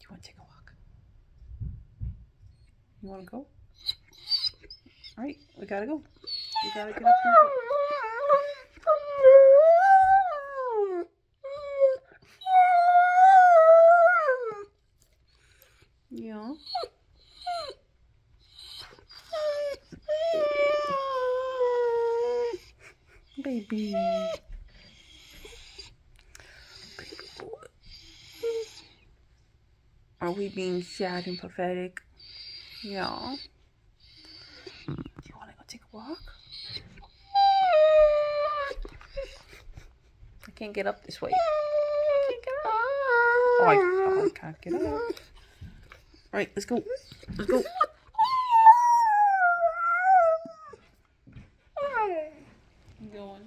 you want to take a walk? You want to go? All right, we gotta go. We gotta get up and go. Yeah. Baby. Baby boy. Are we being sad and pathetic? Yeah. Do you want to go take a walk? I can't get up this way. I can't get up. Oh, I can't get up. All right, let's go. Let's go. I'm going.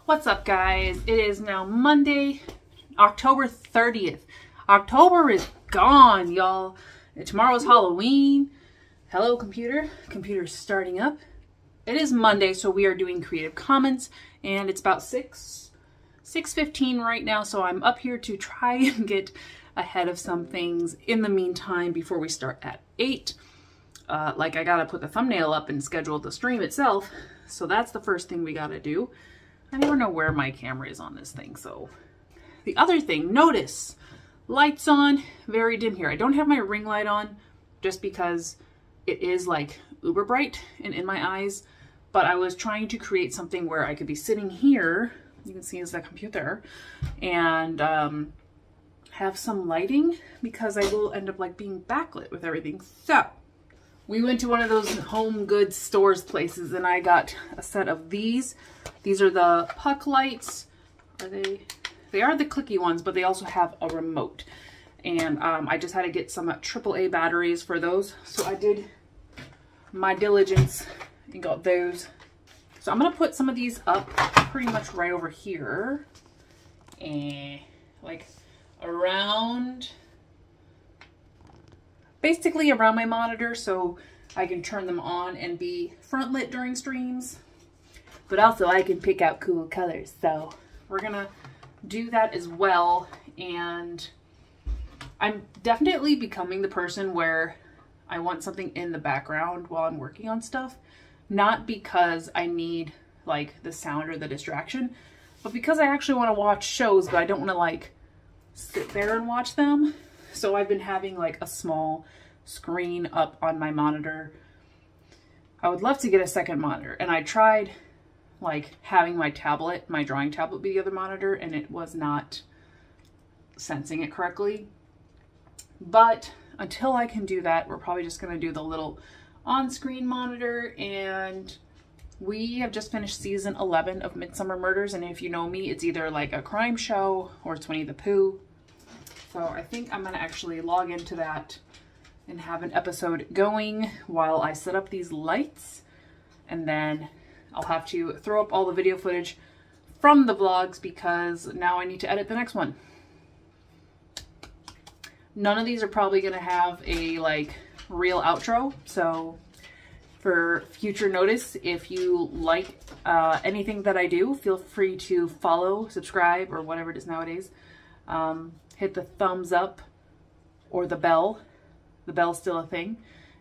What's up, guys? It is now Monday, October 30th. October is gone, y'all. Tomorrow's Halloween. Hello, computer. Computer's starting up. It is Monday, so we are doing Creative Commons, and it's about 6:15 right now, so I'm up here to try and get ahead of some things in the meantime before we start at 8. Like, I gotta put the thumbnail up and schedule the stream itself, so that's the first thing we gotta do. I never know where my camera is on this thing, so. The other thing, notice, lights on, very dim here. I don't have my ring light on just because it is like uber bright and in my eyes, but I was trying to create something where I could be sitting here, you can see it's the computer, and have some lighting because I will end up like being backlit with everything. So we went to one of those home goods stores places and I got a set of these. These are the puck lights. Are they? They are the clicky ones, but they also have a remote. And I just had to get some AAA batteries for those. So I did my diligence and got those. So I'm gonna put some of these up pretty much right over here. And like around, basically around my monitor, so I can turn them on and be front lit during streams, but also I can pick out cool colors. So we're gonna do that as well. And I'm definitely becoming the person where I want something in the background while I'm working on stuff, not because I need like the sound or the distraction, but because I actually want to watch shows, but I don't want to like sit there and watch them. So I've been having like a small screen up on my monitor. I would love to get a second monitor, and I tried like having my tablet, my drawing tablet, be the other monitor, and it was not sensing it correctly. But until I can do that, we're probably just gonna do the little on-screen monitor. And we have just finished season 11 of Midsummer Murders, and if you know me, it's either like a crime show or it's Winnie the Pooh. So I think I'm gonna actually log into that and have an episode going while I set up these lights, and then I'll have to throw up all the video footage from the vlogs because now I need to edit the next one. None of these are probably gonna have a like real outro, so for future notice, if you like anything that I do, feel free to follow, subscribe, or whatever it is nowadays. Hit the thumbs up or the bell. The bell's still a thing.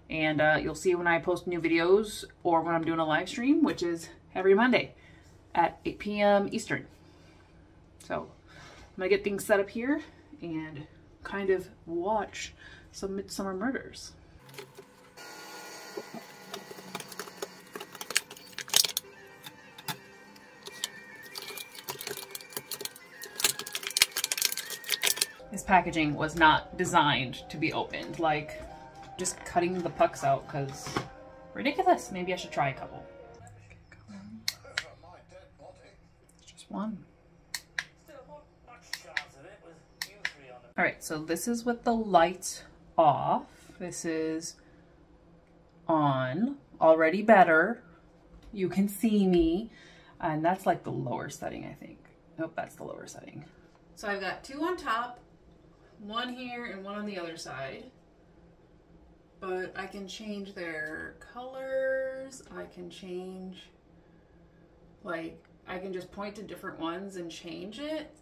And you'll see when I post new videos or when I'm doing a live stream, which is every Monday at 8 p.m. Eastern. So I'm gonna get things set up here and kind of watch some Midsummer Murders. This packaging was not designed to be opened. Like, just cutting the pucks out because ridiculous. Maybe I should try a couple. Just one. All right, so this is with the lights off. This is on. Already better. You can see me. And that's like the lower setting, I think. Nope, that's the lower setting. So I've got two on top, one here and one on the other side. But I can change their colors. I can change, like, I can just point to different ones and change it.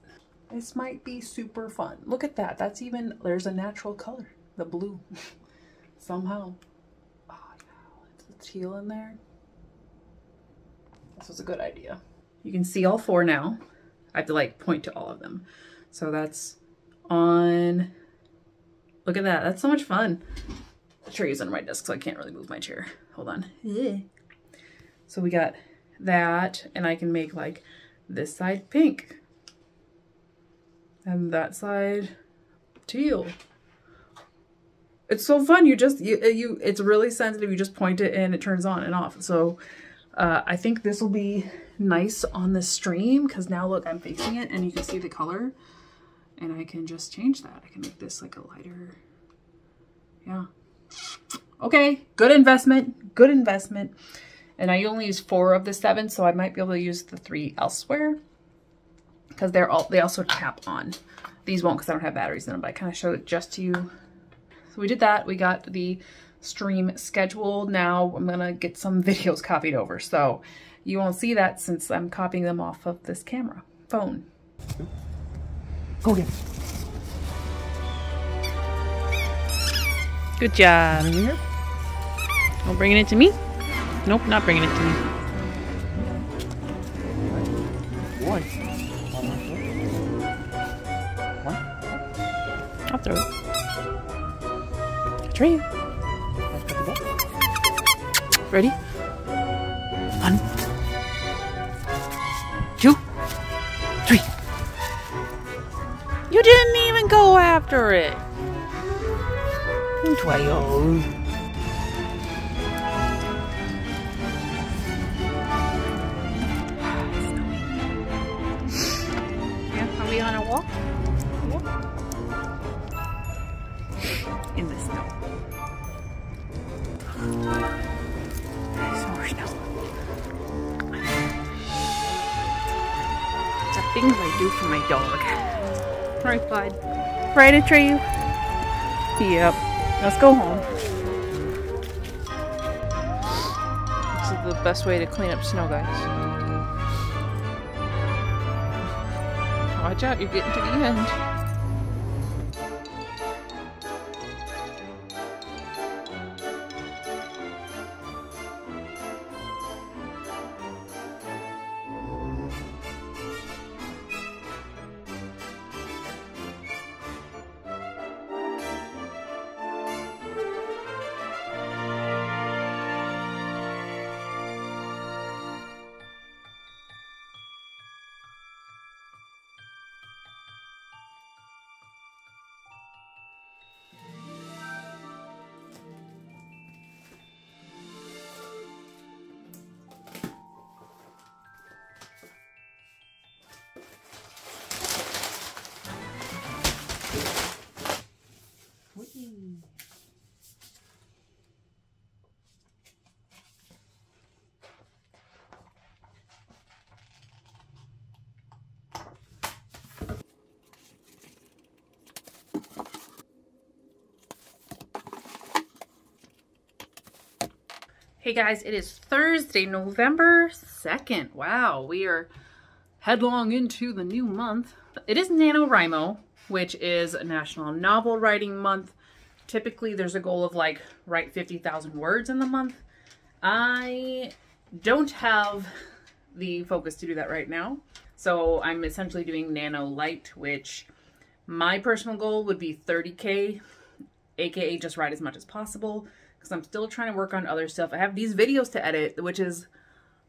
This might be super fun. Look at that. That's even, there's a natural color, the blue, somehow. Oh, yeah, it's the teal in there. This was a good idea. You can see all four now. I have to like point to all of them. So that's on. Look at that. That's so much fun. The tray is under my desk, so I can't really move my chair. Hold on. Yeah. So we got that, and I can make like this side pink. And that side teal. It's so fun. You just, it's really sensitive. You just point it and it turns on and off. So I think this will be nice on the stream because now look, I'm facing it and you can see the color and I can just change that. I can make this like a lighter, yeah. Okay, good investment, good investment. And I only use 4 of the 7, so I might be able to use the 3 elsewhere because they also tap on. These won't because I don't have batteries in them, but I kind of showed it just to you. So we did that. We got the stream scheduled. Now I'm gonna get some videos copied over. So you won't see that since I'm copying them off of this camera, phone. Go again. Good job. Here. Oh, bringing it to me? Nope, not bringing it to me. One. I'll throw it. Try you. Ready? 1, 2, 3. You didn't even go after it. 12. Yeah, are we on a walk? In the snow. There's more snow. The things I do for my dog. Right, bud? Right, Atreyu? Yep. Let's go home. This is the best way to clean up snow, guys. Watch out, you're getting to the end. Hey guys, it is Thursday, November 2nd. Wow, we are headlong into the new month. It is NaNoWriMo, which is National Novel Writing Month typically there's a goal of like write 50,000 words in the month. I don't have the focus to do that right now. So I'm essentially doing Nano Light, which my personal goal would be 30K, aka just write as much as possible, because I'm still trying to work on other stuff. I have these videos to edit, which is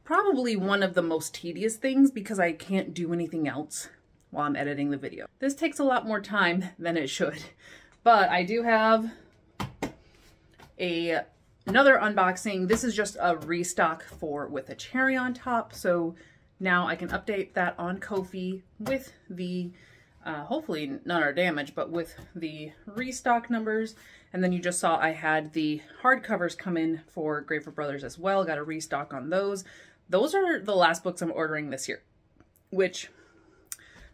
probably one of the most tedious things because I can't do anything else while I'm editing the video. This takes a lot more time than it should, but I do have another unboxing. This is just a restock for with a cherry on top, so now I can update that on Ko-fi with the hopefully none are damaged, but with the restock numbers. And then you just saw I had the hardcovers come in for Grafer Brothers as well. Got a restock on those. Those are the last books I'm ordering this year, which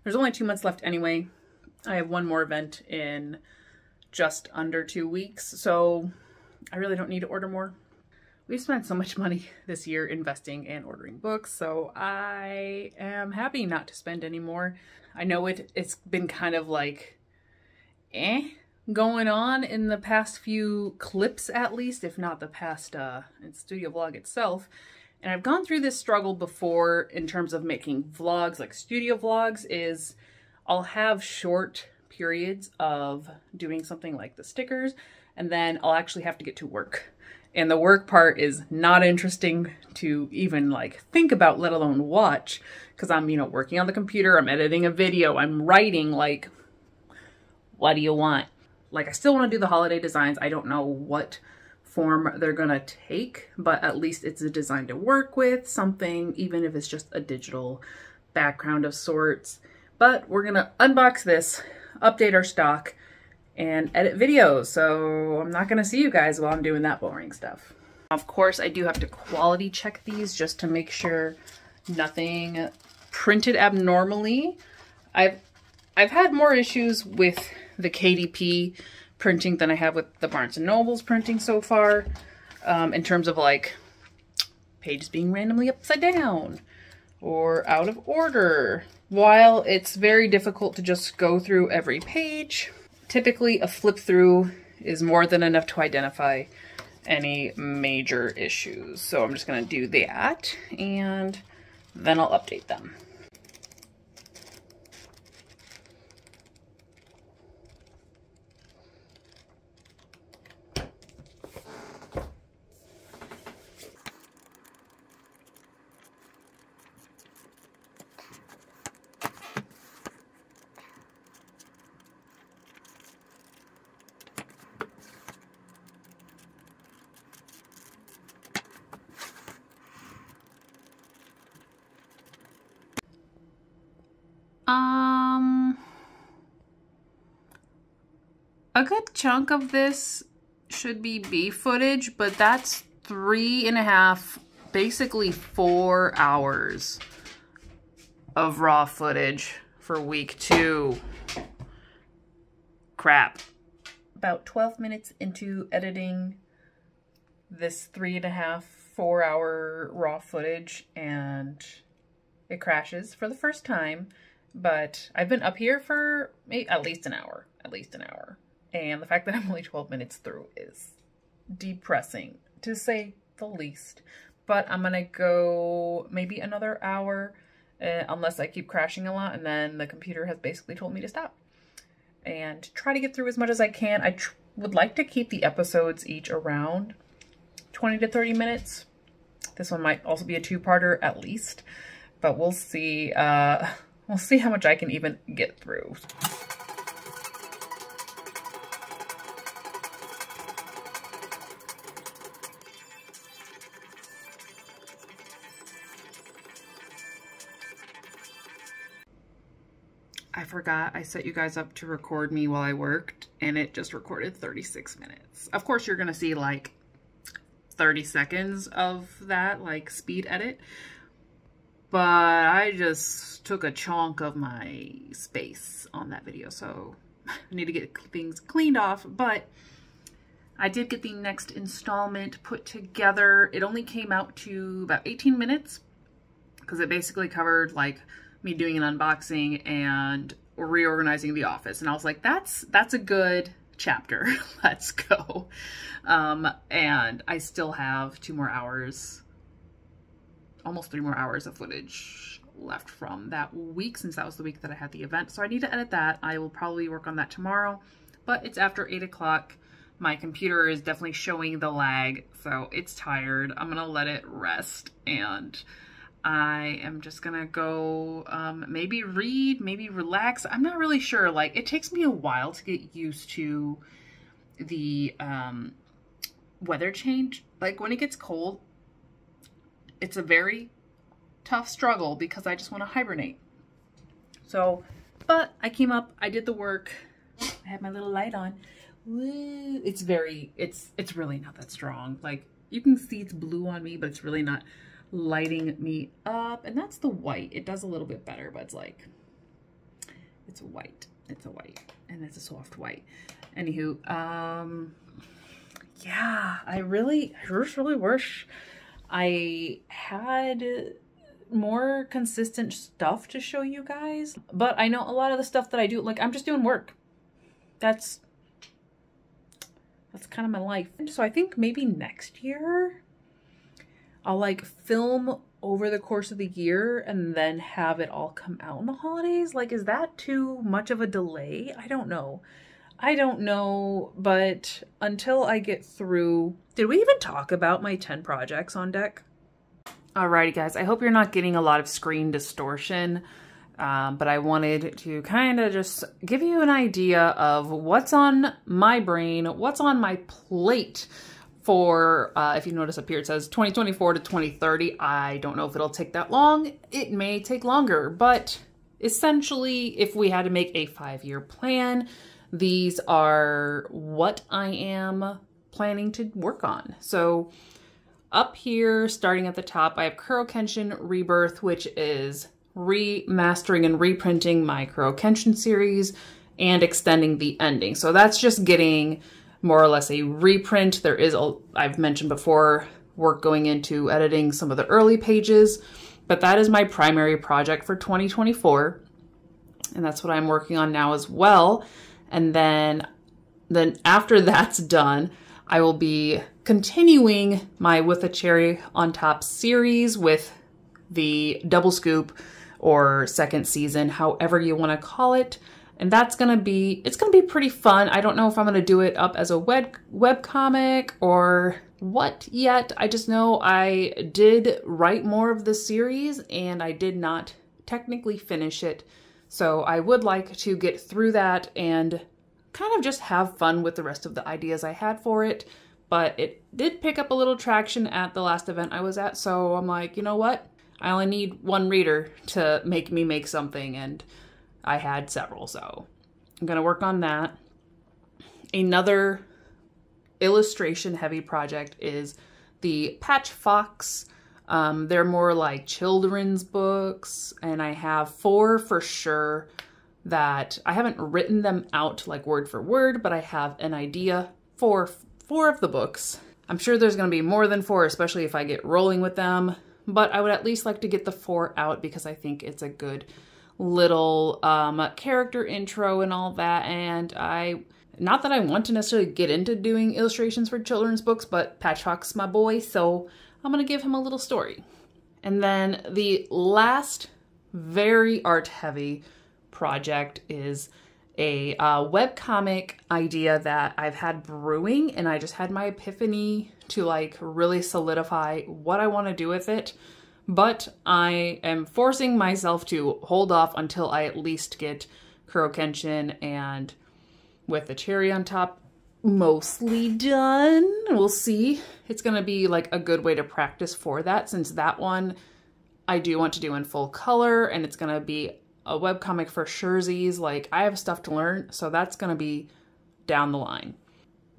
there's only 2 months left anyway. I have one more event in just under 2 weeks, so I really don't need to order more. We've spent so much money this year investing and ordering books, so I am happy not to spend any more. I know it's been kind of like going on in the past few clips, at least, if not the past studio vlog itself. And I've gone through this struggle before in terms of making vlogs. Like studio vlogs is I'll have short periods of doing something like the stickers, and then I'll actually have to get to work. And the work part is not interesting to even like think about, let alone watch, because I'm, working on the computer, I'm editing a video, I'm writing. Like, what do you want? Like, I still want to do the holiday designs. I don't know what form they're gonna take, but at least it's a design to work with, something, even if it's just a digital background of sorts. But we're gonna unbox this, update our stock, and edit videos. So I'm not gonna see you guys while I'm doing that boring stuff. Of course, I do have to quality check these just to make sure nothing printed abnormally. I've had more issues with the KDP printing than I have with the Barnes & Noble's printing so far, in terms of like pages being randomly upside down or out of order. While it's very difficult to just go through every page, typically a flip through is more than enough to identify any major issues. So I'm just gonna do that and then I'll update them. A good chunk of this should be B footage, but that's 3.5, basically 4 hours of raw footage for week 2. Crap. About 12 minutes into editing this 3.5, 4 hour raw footage, and it crashes for the first time. But I've been up here for at least an hour. And the fact that I'm only 12 minutes through is depressing, to say the least. But I'm gonna go maybe another hour, unless I keep crashing a lot, and then the computer has basically told me to stop. And try to get through as much as I can. I would like to keep the episodes each around 20 to 30 minutes. This one might also be a 2-parter at least, but we'll see. We'll see how much I can even get through. I forgot I set you guys up to record me while I worked, and it just recorded 36 minutes. Of course, you're gonna see like 30 seconds of that, like speed edit, but I just took a chunk of my space on that video, so I need to get things cleaned off. But I did get the next installment put together. It only came out to about 18 minutes because it basically covered like me doing an unboxing and reorganizing the office. And I was like, that's a good chapter. Let's go. And I still have 2 more hours, almost 3 more hours of footage left from that week, since that was the week that I had the event. So I need to edit that. I will probably work on that tomorrow, but it's after 8 o'clock. My computer is definitely showing the lag, so it's tired. I'm gonna let it rest, and I am just gonna go maybe read, maybe relax. I'm not really sure. Like, it takes me a while to get used to the weather change. Like, when it gets cold, it's a very tough struggle because I just want to hibernate. So, but I came up, I did the work. I had my little light on. Woo. It's really not that strong. Like, you can see it's blue on me, but it's really not lighting me up. And that's the white. It does a little bit better, but it's like, it's a white. It's a white, and it's a soft white. Anywho, yeah, I just really wish I had more consistent stuff to show you guys. But I know a lot of the stuff that I do, like, I'm just doing work. That's kind of my life. So I think maybe next year I'll like film over the course of the year and then have it all come out in the holidays. Like, is that too much of a delay? I don't know. But until I get through, did we even talk about my 10 projects on deck? Alrighty guys, I hope you're not getting a lot of screen distortion, but I wanted to kind of just give you an idea of what's on my brain, what's on my plate for, if you notice up here, it says 2024 to 2030. I don't know if it'll take that long. It may take longer, but essentially, if we had to make a 5-year plan, these are what I am planning to work on. So up here, starting at the top, I have Kuro Kenshin Rebirth, which is remastering and reprinting my Kuro Kenshin series and extending the ending. So that's just getting more or less a reprint. There is, I've mentioned before, work going into editing some of the early pages, but that is my primary project for 2024. And that's what I'm working on now as well. And then after that's done, I will be continuing my With a Cherry on Top series with the double scoop or second season, however you want to call it. And that's going to be, it's going to be pretty fun. I don't know if I'm going to do it up as a web comic or what yet. I just know I did write more of the series and I did not technically finish it. So I would like to get through that and kind of just have fun with the rest of the ideas I had for it. But it did pick up a little traction at the last event I was at. So I'm like, you know what? I only need one reader to make me make something. And I had several. So I'm going to work on that. Another illustration heavy project is the Patch Fox. They're more like children's books, and I have 4 for sure that I haven't written them out like word for word, but I have an idea for 4 of the books. I'm sure there's going to be more than 4, especially if I get rolling with them, but I would at least like to get the 4 out because I think it's a good little character intro and all that. And not that I want to necessarily get into doing illustrations for children's books, but Patch Fox is my boy, so I'm going to give him a little story. And then the last very art-heavy project is a webcomic idea that I've had brewing, and I just had my epiphany to like really solidify what I want to do with it. But I am forcing myself to hold off until I at least get Kuro Kenshin and With a Cherry on Top mostly done. We'll see. It's going to be like a good way to practice for that, since that one I do want to do in full color, and it's going to be a webcomic for surezies. Like, I have stuff to learn, so that's going to be down the line.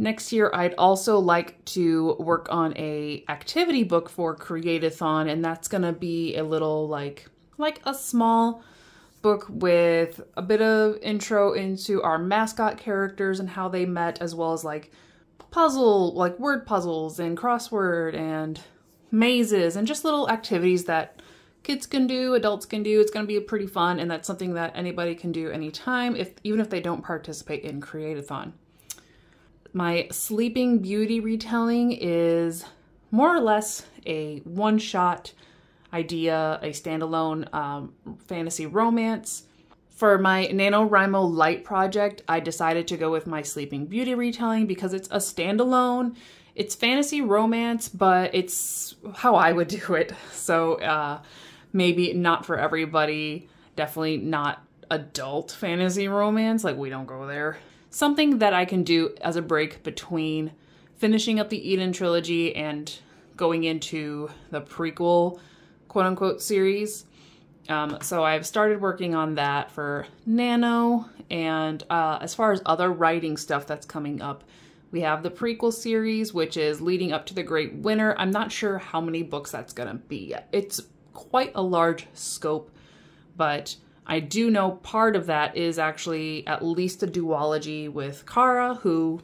Next year, I'd also like to work on a activity book for Create-a-thon, and that's going to be a little like a small book with a bit of intro into our mascot characters and how they met, as well as like word puzzles and crossword and mazes and just little activities that kids can do, adults can do. It's going to be pretty fun, and that's something that anybody can do anytime, even if they don't participate in Create-a-thon. My Sleeping Beauty retelling is more or less a one-shot idea, a standalone fantasy romance. For my NaNoWriMo Light project, I decided to go with my Sleeping Beauty retelling because it's a standalone. It's fantasy romance, but it's how I would do it. So maybe not for everybody, definitely not adult fantasy romance, like we don't go there. Something that I can do as a break between finishing up the Eden trilogy and going into the prequel quote-unquote series. So I've started working on that for Nano, and as far as other writing stuff that's coming up, we have the prequel series, which is leading up to the Great Winter. I'm not sure how many books that's gonna be yet. It's quite a large scope, but I do know part of that is actually at least a duology with Kara, who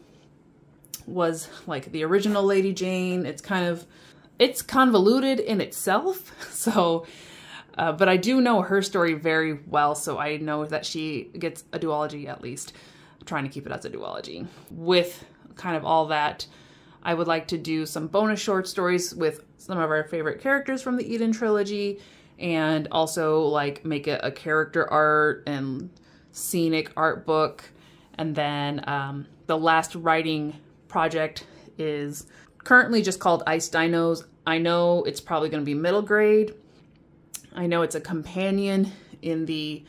was like the original Lady Jane. It's convoluted in itself, so but I do know her story very well, so I know that she gets a duology at least. I'm trying to keep it as a duology. With kind of all that, I would like to do some bonus short stories with some of our favorite characters from the Eden trilogy, and also like make it a character art and scenic art book. And then the last writing project is currently just called Ice Dinos. I know it's probably going to be middle grade. I know it's a companion in the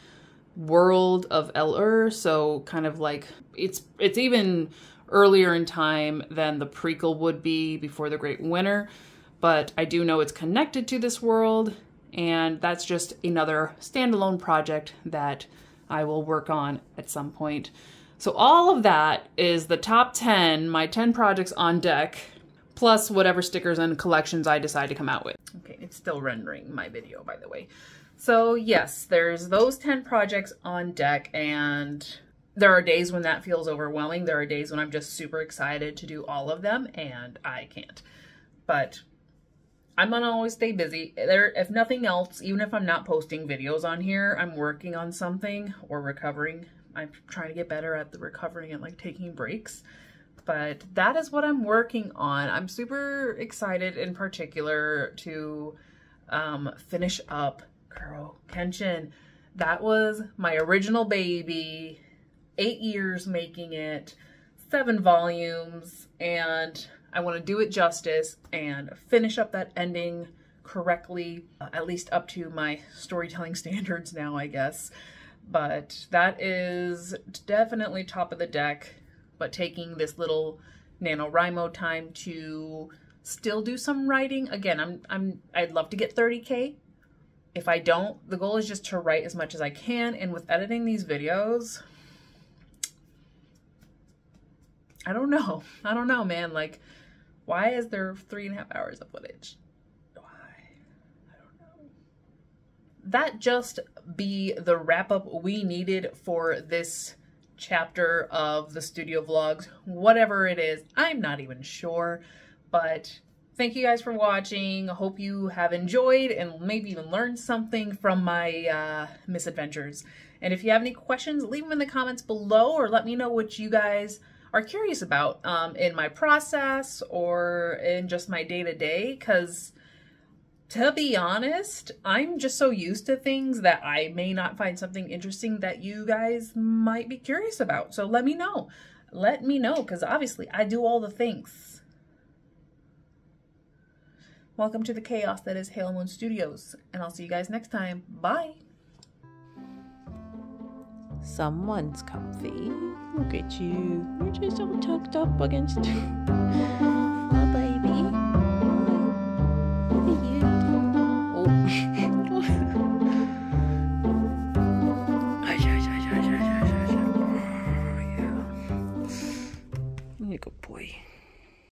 world of El-Ur, so kind of like it's even earlier in time than the prequel would be before the Great Winter, but I do know it's connected to this world, and that's just another standalone project that I will work on at some point. So all of that is the top 10, my 10 projects on deck, plus whatever stickers and collections I decide to come out with. Okay, it's still rendering my video, by the way. So yes, there's those 10 projects on deck, and there are days when that feels overwhelming. There are days when I'm just super excited to do all of them, and I can't. But I'm gonna always stay busy. If nothing else, even if I'm not posting videos on here, I'm working on something or recovering. I'm trying to get better at the recovering and like taking breaks. But that is what I'm working on. I'm super excited in particular to finish up Kuro Kenshin. That was my original baby, 8 years making it, 7 volumes, and I want to do it justice and finish up that ending correctly, at least up to my storytelling standards now, I guess. But that is definitely top of the deck. But taking this little NaNoWriMo time to still do some writing. Again, I'd love to get 30K. If I don't, the goal is just to write as much as I can. And with editing these videos, I don't know. I don't know, man. Like, why is there 3.5 hours of footage? Why? I don't know. That just be the wrap up we needed for this chapter of the studio vlogs, whatever it is. I'm not even sure, but thank you guys for watching. Hope you have enjoyed and maybe even learned something from my misadventures. And if you have any questions, leave them in the comments below, or let me know what you guys are curious about in my process or in just my day-to-day, because to be honest, I'm just so used to things that I may not find something interesting that you guys might be curious about. So let me know. Let me know, because obviously I do all the things. Welcome to the chaos that is Halah Moon Studios, and I'll see you guys next time. Bye! Someone's comfy. Look at you. You're just all tucked up against